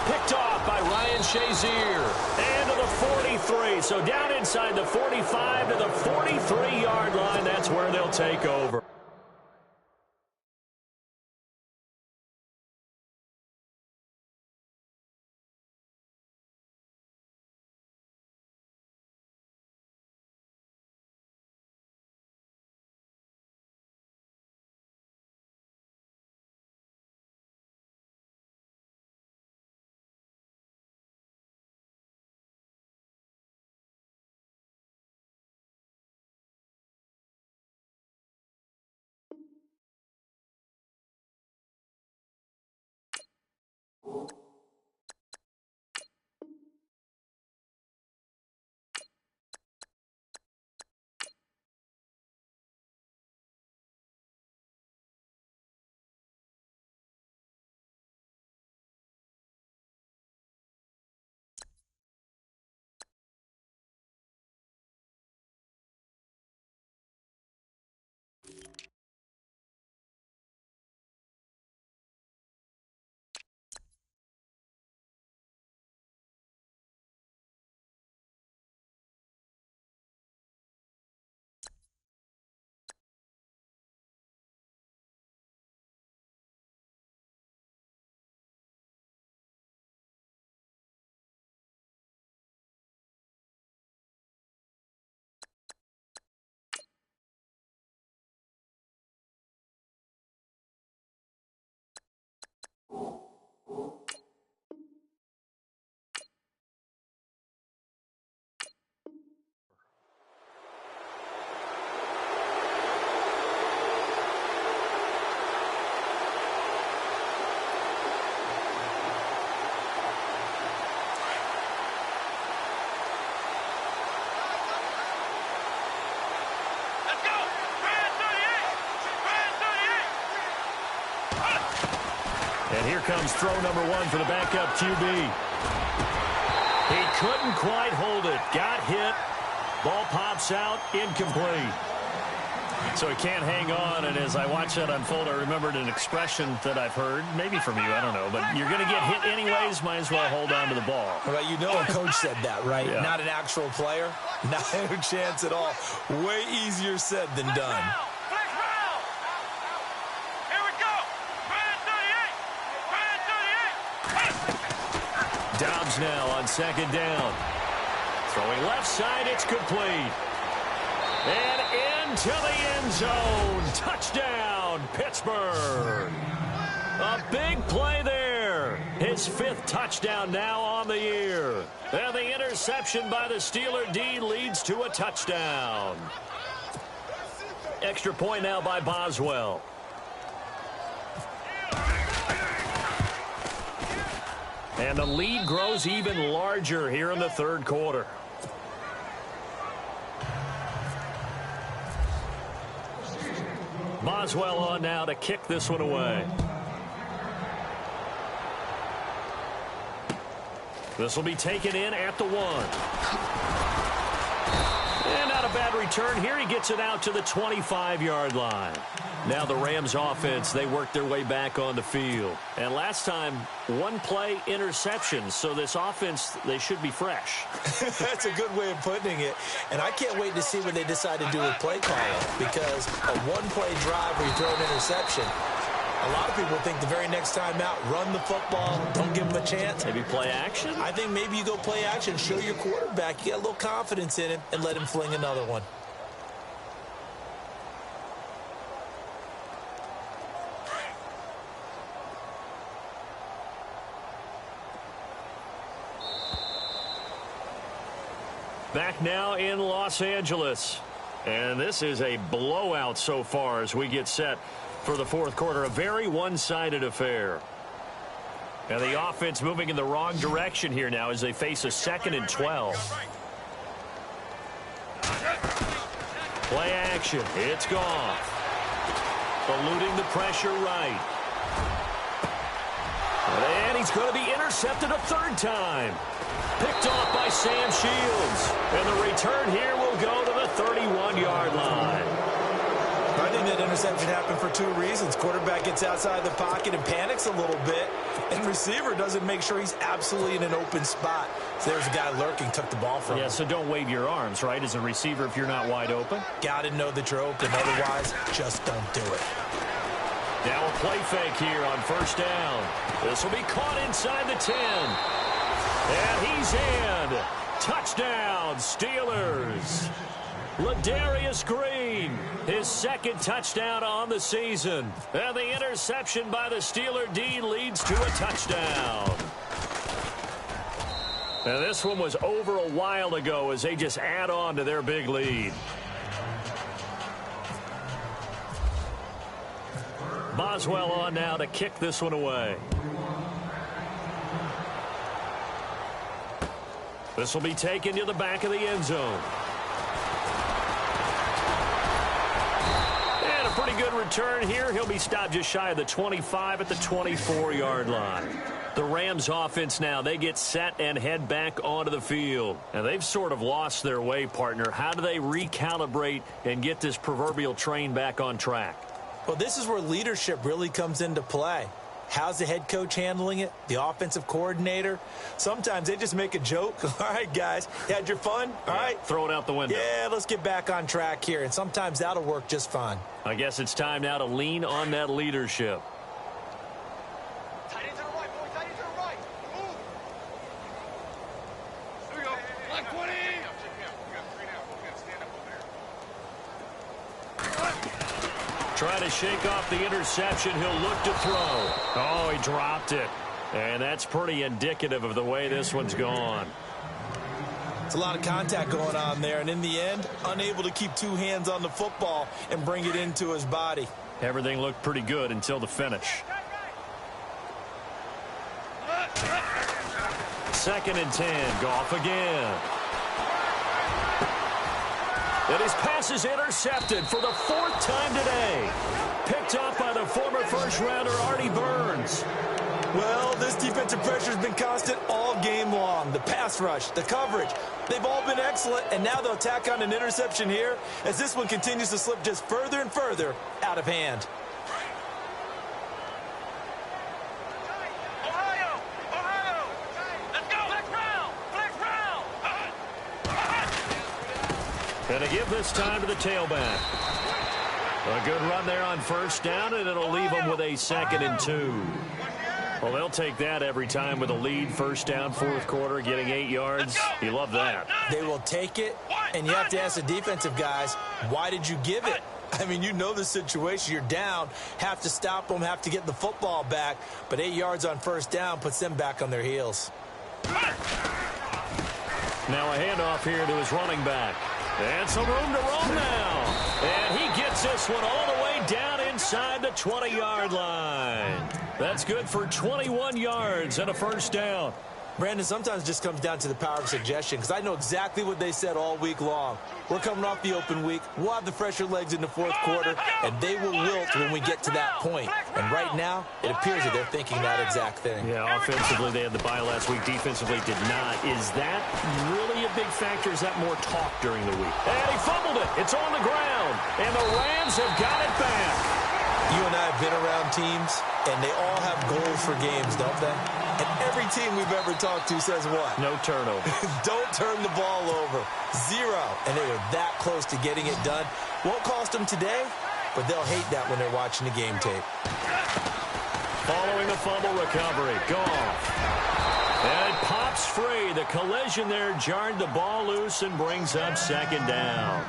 Picked off by Ryan Shazier. And to the 43. So down inside the 45 to the 43-yard line. That's where they'll take over. And here comes throw number one for the backup QB. He couldn't quite hold it. Got hit. Ball pops out. Incomplete. So he can't hang on, and as I watch that unfold, I remembered an expression that I've heard, maybe from you, I don't know, but you're going to get hit anyways, might as well hold on to the ball. Well, you know a coach said that, right? Yeah. Not an actual player. Not a chance at all. Way easier said than done. Dobbs now on second down. Throwing left side, it's complete. And into the end zone. Touchdown, Pittsburgh. A big play there. His fifth touchdown now on the year. And the interception by the Steeler D leads to a touchdown. Extra point now by Boswell. And the lead grows even larger here in the third quarter. Boswell on now to kick this one away. This will be taken in at the 1. And not a bad return here. He gets it out to the 25-yard line. Now the Rams offense, they work their way back on the field. And last time, one play interception. So this offense, they should be fresh. That's a good way of putting it. And I can't wait to see what they decide to do with play calling. Because a one-play drive where you throw an interception, a lot of people think the very next time out, run the football, don't give them a chance. Maybe play action? I think maybe you go play action, show your quarterback, you get a little confidence in him, and let him fling another one. Back now in Los Angeles. And this is a blowout so far as we get set for the fourth quarter. A very one-sided affair. And the offense moving in the wrong direction here now as they face a 2nd and 12. Play action. It's gone. Eluding the pressure right. And he's going to be intercepted a 3rd time. Picked off by Sam Shields. And the return here will go to the 31-yard line. I think that interception happened for 2 reasons. Quarterback gets outside the pocket and panics a little bit. And receiver doesn't make sure he's absolutely in an open spot. So there's a guy lurking, took the ball from him. Yeah, so don't wave your arms, right, as a receiver if you're not wide open. Got to know that you're open. Otherwise, just don't do it. Now a play fake here on 1st down. This will be caught inside the 10. And he's in. Touchdown, Steelers. Ladarius Green, his 2nd touchdown on the season. And the interception by the Steeler D leads to a touchdown. And this one was over a while ago as they just add on to their big lead. Boswell on now to kick this one away. This will be taken to the back of the end zone. And a pretty good return here. He'll be stopped just shy of the 25 at the 24-yard line. The Rams offense now, they get set and head back onto the field. And they've sort of lost their way, partner. How do they recalibrate and get this proverbial train back on track? Well, this is where leadership really comes into play. How's the head coach handling it? The offensive coordinator? Sometimes they just make a joke. All right, guys, you had your fun? All right. Throw it out the window. Yeah, let's get back on track here. And sometimes that'll work just fine. I guess it's time now to lean on that leadership. Tight end to the right, boy. Tight end to the right. Move. Here we go. Like 20. We got 3 now. We got to stand up over there. Try to shake off the interception. He'll look to throw. Oh, he dropped it. And that's pretty indicative of the way this one's gone. It's a lot of contact going on there. And in the end, unable to keep 2 hands on the football and bring it into his body. Everything looked pretty good until the finish. 2nd and 10. Goff again. And his pass is intercepted for the 4th time today. Picked off by the former first-rounder Artie Burns. Well, this defensive pressure has been constant all game long. The pass rush, the coverage, they've all been excellent, and now they'll tack on an interception here as this one continues to slip just further and further out of hand. Ohio! Ohio! Let's go! Flex round! Flex round! And to give this time to the tailback. A good run there on 1st down, and it'll leave them with a 2nd and 2. Well, they'll take that every time with a lead. 1st down, 4th quarter, getting 8 yards. You love that. They will take it, and you have to ask the defensive guys, why did you give it? I mean, you know the situation. You're down, have to stop them, have to get the football back, but 8 yards on 1st down puts them back on their heels. Now a handoff here to his running back. And some room to roam now. And he gets this one all the way down inside the 20-yard line. That's good for 21 yards and a 1st down. Brandon, sometimes it just comes down to the power of suggestion, because I know exactly what they said all week long. We're coming off the open week. We'll have the fresher legs in the fourth quarter, and they will wilt when we get to that point. And right now, it appears that they're thinking that exact thing. Yeah, offensively, they had the bye last week. Defensively, did not. Is that really a big factor? Is that more talk during the week? And he fumbled it. It's on the ground. And the Rams have got it back. You and I have been around teams, and they all have goals for games, don't they? And every team we've ever talked to says what? No turnover. Don't turn the ball over. 0. And they were that close to getting it done. Won't cost them today, but they'll hate that when they're watching the game tape. Following the fumble recovery. Goff. And it pops free. The collision there jarred the ball loose and brings up second down.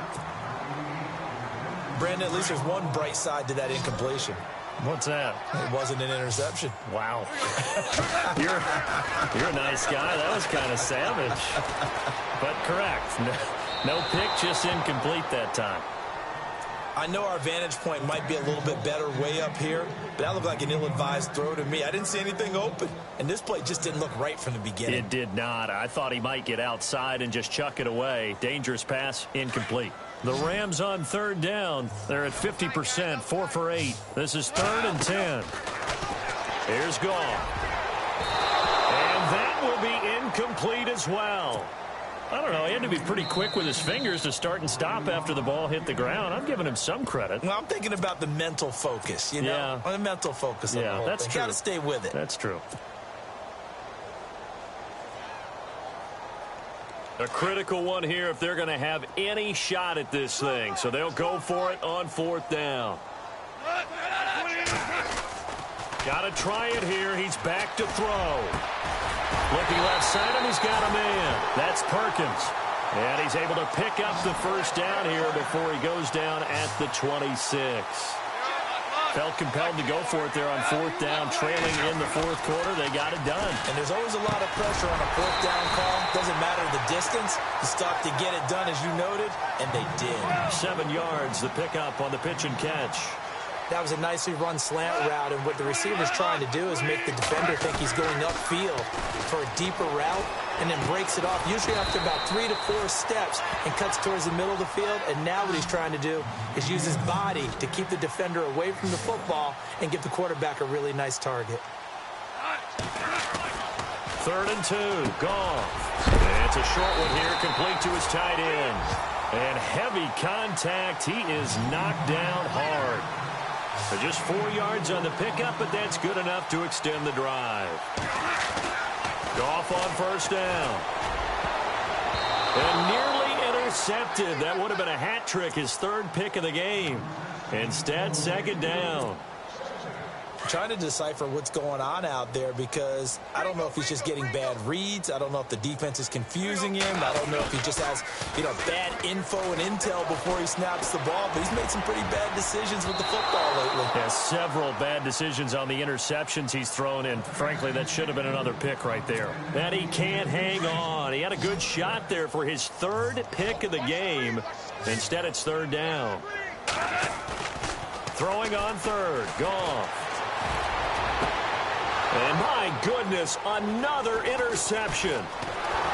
Brandon, at least there's one bright side to that incompletion. What's that? It wasn't an interception. Wow. You're a nice guy. That was kind of savage. But correct. No pick, just incomplete that time. I know our vantage point might be a little bit better way up here, but that looked like an ill-advised throw to me. I didn't see anything open, and this play just didn't look right from the beginning. It did not. I thought he might get outside and just chuck it away. Dangerous pass, incomplete. The Rams on third down. They're at 50%, 4 for 8. This is 3rd and 10. Here's Goff. And that will be incomplete as well. I don't know. He had to be pretty quick with his fingers to start and stop after the ball hit the ground. I'm giving him some credit. Well, I'm thinking about the mental focus, you know? Yeah. The mental focus on the whole that's thing. true. Got to stay with it. That's true. A critical one here if they're going to have any shot at this thing. So they'll go for it on 4th down. Got to try it here. He's back to throw. Looking left side, and he's got a man. That's Perkins. And he's able to pick up the first down here before he goes down at the 26. Felt compelled to go for it there on 4th down, trailing in the 4th quarter. They got it done. And there's always a lot of pressure on a 4th down call. Doesn't matter the distance. You stop to get it done, as you noted, and they did. 7 yards, the pickup on the pitch and catch. That was a nicely run slant route, and what the receiver's trying to do is make the defender think he's going upfield for a deeper route, and then breaks it off, usually after about 3 to 4 steps, and cuts towards the middle of the field. And now what he's trying to do is use his body to keep the defender away from the football and give the quarterback a really nice target. 3rd and 2, Goff. And it's a short one here, complete to his tight end. And heavy contact. He is knocked down hard. So just 4 yards on the pickup, but that's good enough to extend the drive. Goff on 1st down. And nearly intercepted. That would have been a hat trick, his 3rd pick of the game. Instead, 2nd down. Trying to decipher what's going on out there, because I don't know if he's just getting bad reads. I don't know if the defense is confusing him. I don't know if he just has, bad info and intel before he snaps the ball. But he's made some pretty bad decisions with the football lately. Yeah, several bad decisions on the interceptions he's thrown in. Frankly, that should have been another pick right there. And he can't hang on. He had a good shot there for his 3rd pick of the game. Instead, it's 3rd down. Throwing on 3rd, Goff. And my goodness, another interception.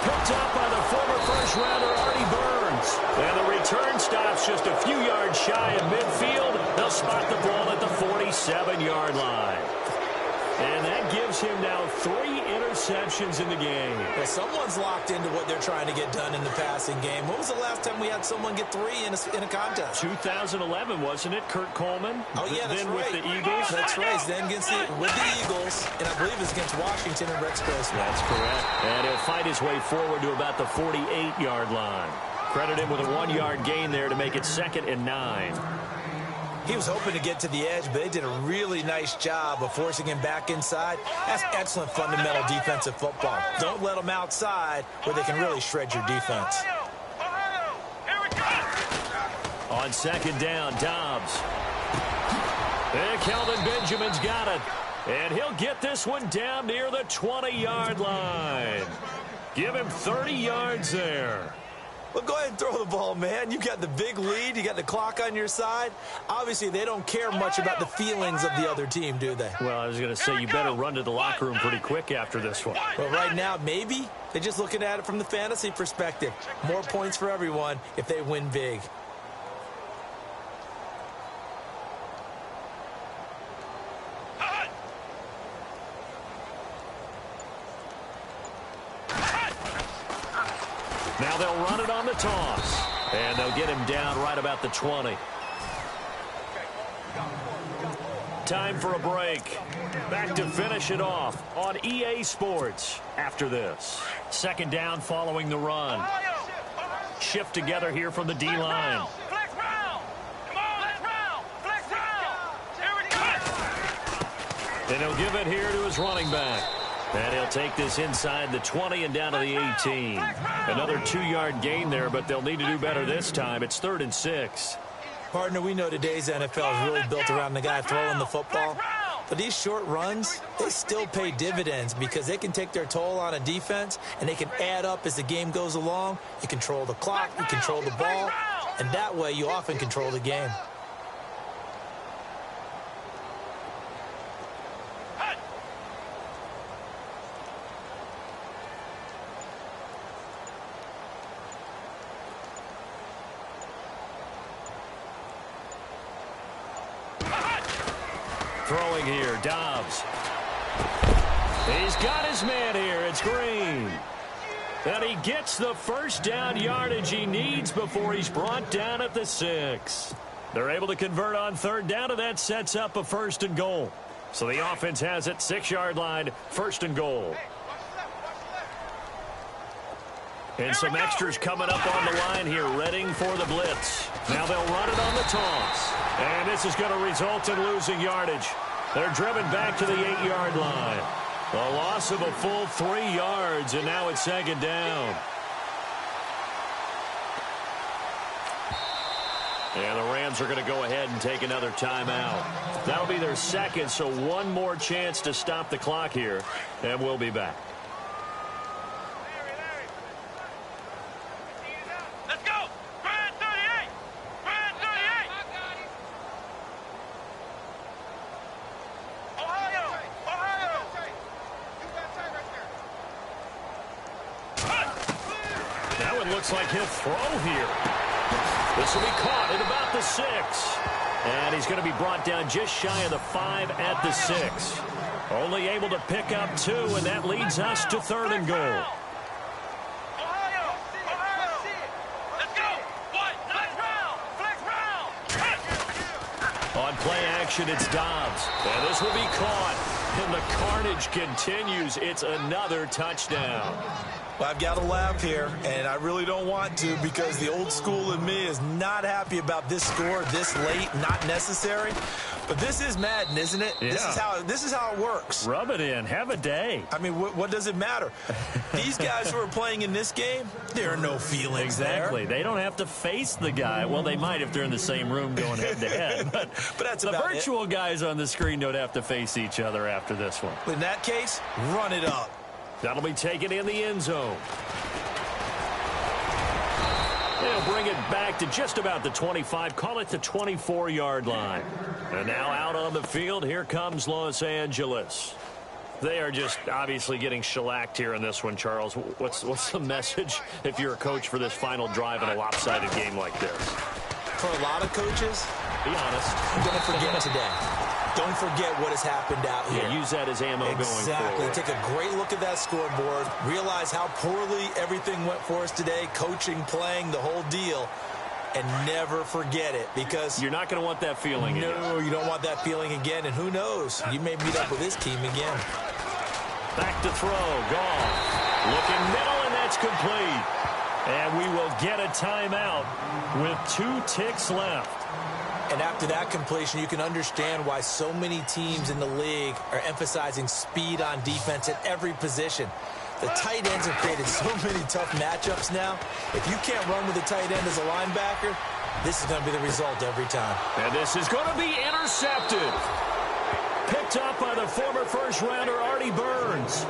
Picked up by the former first-rounder Artie Burns. And the return stops just a few yards shy of midfield. They'll spot the ball at the 47-yard line. And that gives him now 3 interceptions in the game. Well, someone's locked into what they're trying to get done in the passing game. When was the last time we had someone get 3 in a contest? 2011, wasn't it? Kurt Coleman? Oh, yeah, that's then right. With the Eagles? That's right. Then with the Eagles, and I believe it's against Washington and Rex Grossman. That's correct. And he'll fight his way forward to about the 48-yard line. Credit him with a 1-yard gain there to make it 2nd and 9. He was hoping to get to the edge, but they did a really nice job of forcing him back inside. That's excellent fundamental defensive football. Don't let them outside where they can really shred your defense. On 2nd down, Dobbs. And Kelvin Benjamin's got it. And he'll get this one down near the 20-yard line. Give him 30 yards there. Well, go ahead and throw the ball, man. You got the big lead. You got the clock on your side. Obviously, they don't care much about the feelings of the other team, do they? Well, I was going to say you better run to the locker room pretty quick after this one. Well, right now, maybe. They're just looking at it from the fantasy perspective. More points for everyone if they win big. Now they'll run it on the toss. And they'll get him down right about the 20. Time for a break. Back to finish it off on EA Sports after this. Second down following the run. Shift together here from the D-line. Flex round. Come on, let's round. Flex round. Here we go. And he'll give it here to his running back. And he'll take this inside the 20 and down to the 18. Another 2-yard gain there, but they'll need to do better this time. It's 3rd and 6. Partner, we know today's NFL is really built around the guy throwing the football. But these short runs, they still pay dividends because they can take their toll on a defense, and they can add up as the game goes along. You control the clock, you control the ball, and that way you often control the game. Throwing here, Dobbs. He's got his man here. It's Green. And he gets the first down yardage he needs before he's brought down at the 6. They're able to convert on 3rd down, and that sets up a 1st and goal. So the offense has it, 6-yard line, 1st and goal. And some extras coming up on the line here, readying for the blitz. Now they'll run it on the toss. And this is going to result in losing yardage. They're driven back to the 8-yard line. A loss of a full 3 yards, and now it's 2nd down. And the Rams are going to go ahead and take another timeout. That'll be their 2nd, so one more chance to stop the clock here, and we'll be back. Let's go. Grand 38. Grand 38. Ohio. Ohio. That one looks like he'll throw here. This will be caught at about the 6. And he's going to be brought down just shy of the 5 at the 6. Only able to pick up 2, and that leads us to 3rd and goal. Ohio. Ohio. Let's go. What? Flex round. Flex round. On play action, it's Dobbs. And this will be caught. And the carnage continues. It's another touchdown. Well, I've got to laugh here, and I really don't want to because the old school in me is not happy about this score this late, not necessary. But this is Madden, isn't it? Yeah. This is how it works. Rub it in. Have a day. I mean, what does it matter? These guys who are playing in this game, there are no feelings Exactly. there. They don't have to face the guy. Well, they might if they're in the same room going head-to-head. But that's the about virtual guys on the screen don't have to face each other after this one. In that case, run it up. That'll be taken in the end zone. They'll bring it back to just about the 25. Call it the 24-yard line. And now out on the field, here comes Los Angeles. They are just obviously getting shellacked here in this one, Charles. What's the message if you're a coach for this final drive in a lopsided game like this? For a lot of coaches, be honest, don't forget today. Don't forget what has happened out here. Yeah, use that as ammo going forward. Exactly. Take a great look at that scoreboard. Realize how poorly everything went for us today. Coaching, playing, the whole deal. And never forget it because you're not going to want that feeling again. No, you don't want that feeling again. And who knows? You may meet up with this team again. Back to throw. Goff. Looking middle, and that's complete. And we will get a timeout with 2 ticks left. And after that completion, you can understand why so many teams in the league are emphasizing speed on defense at every position. The tight ends have created so many tough matchups now. If you can't run with a tight end as a linebacker, this is going to be the result every time. And this is going to be intercepted. Picked up by the former first-rounder Artie Burns.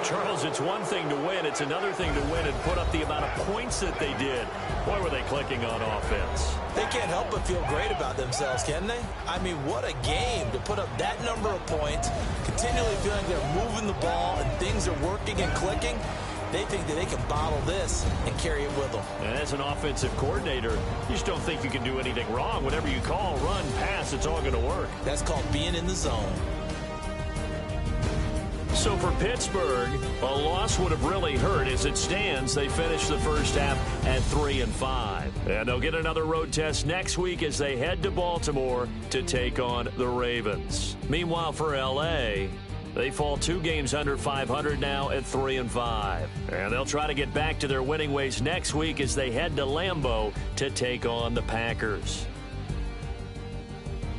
Charles, it's one thing to win. It's another thing to win and put up the amount of points that they did. Boy, were they clicking on offense. They can't help but feel great about themselves, can they? I mean, what a game to put up that number of points, continually feeling they're moving the ball and things are working and clicking. They think that they can bottle this and carry it with them. And as an offensive coordinator, you just don't think you can do anything wrong. Whatever you call, run, pass, it's all going to work. That's called being in the zone. So for Pittsburgh, a loss would have really hurt. As it stands, they finished the first half at 3-5. And they'll get another road test next week as they head to Baltimore to take on the Ravens. Meanwhile, for L.A., they fall 2 games under 500 now at 3-5. And they'll try to get back to their winning ways next week as they head to Lambeau to take on the Packers.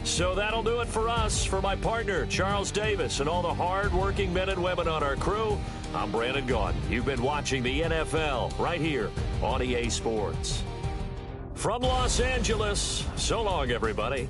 So that'll do it for us. For my partner, Charles Davis, and all the hard-working men and women on our crew, I'm Brandon Gaudin. You've been watching the NFL right here on EA Sports. From Los Angeles, so long, everybody.